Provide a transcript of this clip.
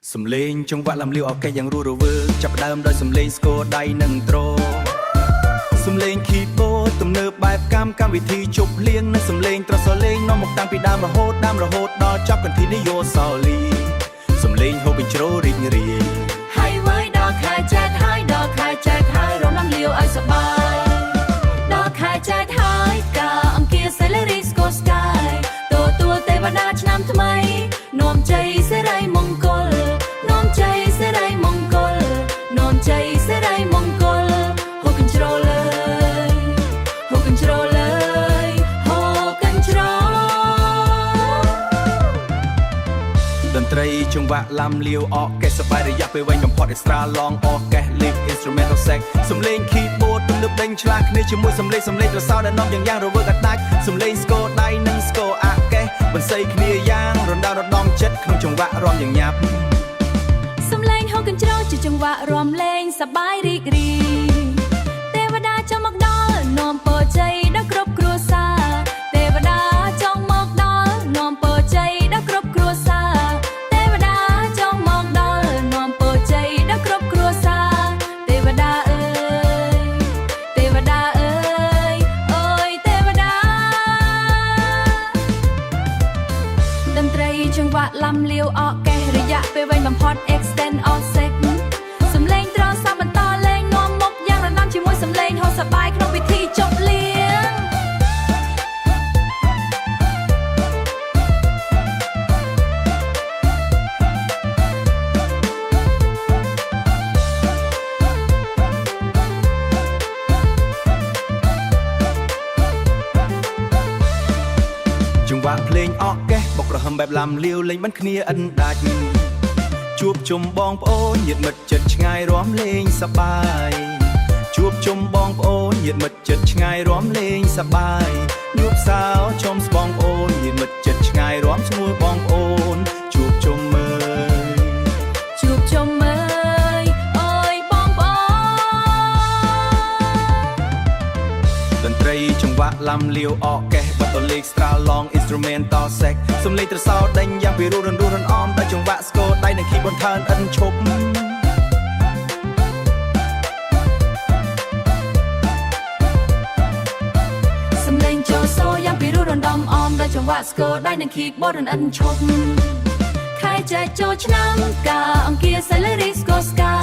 Sầm lên trong vạn làm liều ở câyอย่างรัวจับដើมដោយសំឡេងស្គរដៃនិងទ្រសំឡេង keyboard ទំនើបបែបកម្មវិធីជប់លៀងនិងសំឡេងត្រសលេងនាំមកតាំងពីដើមរហូតដល់ចប់កន្ធីនិយោសោលីសំឡេងហូបបញ្ជ្រោរីករាយហើយវើយដល់ខែចែកហើយដល់ខែចែកហើយរំលំលាវឲ្យសប្បាយដល់ខែចែកហើយការអង្គាសេលេរីស្គរស្កាយទទួលទេវតាឆ្នាំថ្មីនាំជ័យសិរីមង្គលនាំជ័យសិរីមង្គលនាំជ័យសិរីមង្គលហូកញ្ជ្រោលើយហូកញ្ជ្រោលើយហូកញ្ជ្រោតន្ត្រីចង្វាក់ឡាំលាវអកេសបាយរយៈពេលវែងបំផុត extra long អកេស live instrumental sax សំឡេង keyboard ទំនើបដេញឆ្លាស់គ្នាជាមួយសំឡេងត្រសោដែលនាំយ៉ាងរវើកដាច់សំឡេងស្គរដៃនិងស្គរអកេសបន្សៃគ្នាយ៉ាងរណ្ដៅរដំចិត្តក្នុងចង្វាក់រាំយ៉ាងញាប់សំឡេងហូកញ្ជ្រោជាចង្វាក់រាំលេងសប្បាយរីករាយទេវតាចង់មកដល់នាំពរជ័យដល់គ្រប់គ្រួសារទេវតាចង់មកដល់នាំពរជ័យដល់គ្រប់គ្រួសារទេវតាចង់មកដល់នាំពរជ័យដល់គ្រប់គ្រួសារទេវតាអើយទេវតាអើយអូយទេវតាតន្ត្រីចង្វាក់ឡាំលាវអកេសរយៈពេលវែងបំផុត extend all sec សំឡេងត្រសាបន្តលេងនាំមុខយ៉ាងរណ្ដំជាមួយសំឡេងហូរសប្បាយក្នុងពិធីជប់លៀងចង្វាក់ភ្លេងអកេសបុករហឹមបែបឡាំលាវលេងបានគ្នាអិនដាច់ជួបជុំបងប្អូនញាតិមិត្តចិត្តឆ្ងាយរាំលេងសប្បាយជួបជុំបងប្អូនញាតិមិត្តចិត្តឆ្ងាយរាំលេងសប្បាយញូបសៅជុំស្បងប្អូនញាតិមិត្តចិត្តឆ្ងាយរាំឈ្មោះបងប្អូនជួបជុំមើលជួបជុំមើលអូយបងប្អូនតន្ត្រីចង្វាក់ឡាំលាវអកេសបទលេខ extra long instrumental sax សំឡេងត្រសោដេញយ៉ាងពីរោះរំអមដោយចង្វាក់ស្គរដៃនិង keyboard ថើនអិនឈប់សំឡេងចូលសូយ៉ាងពីរោះរំដំអមដោយចង្វាក់ស្គរដៃនិង keyboard អិនឈប់ខែចែកចូលឆ្នាំកាអង្គាសេលេរីស្គរស្កា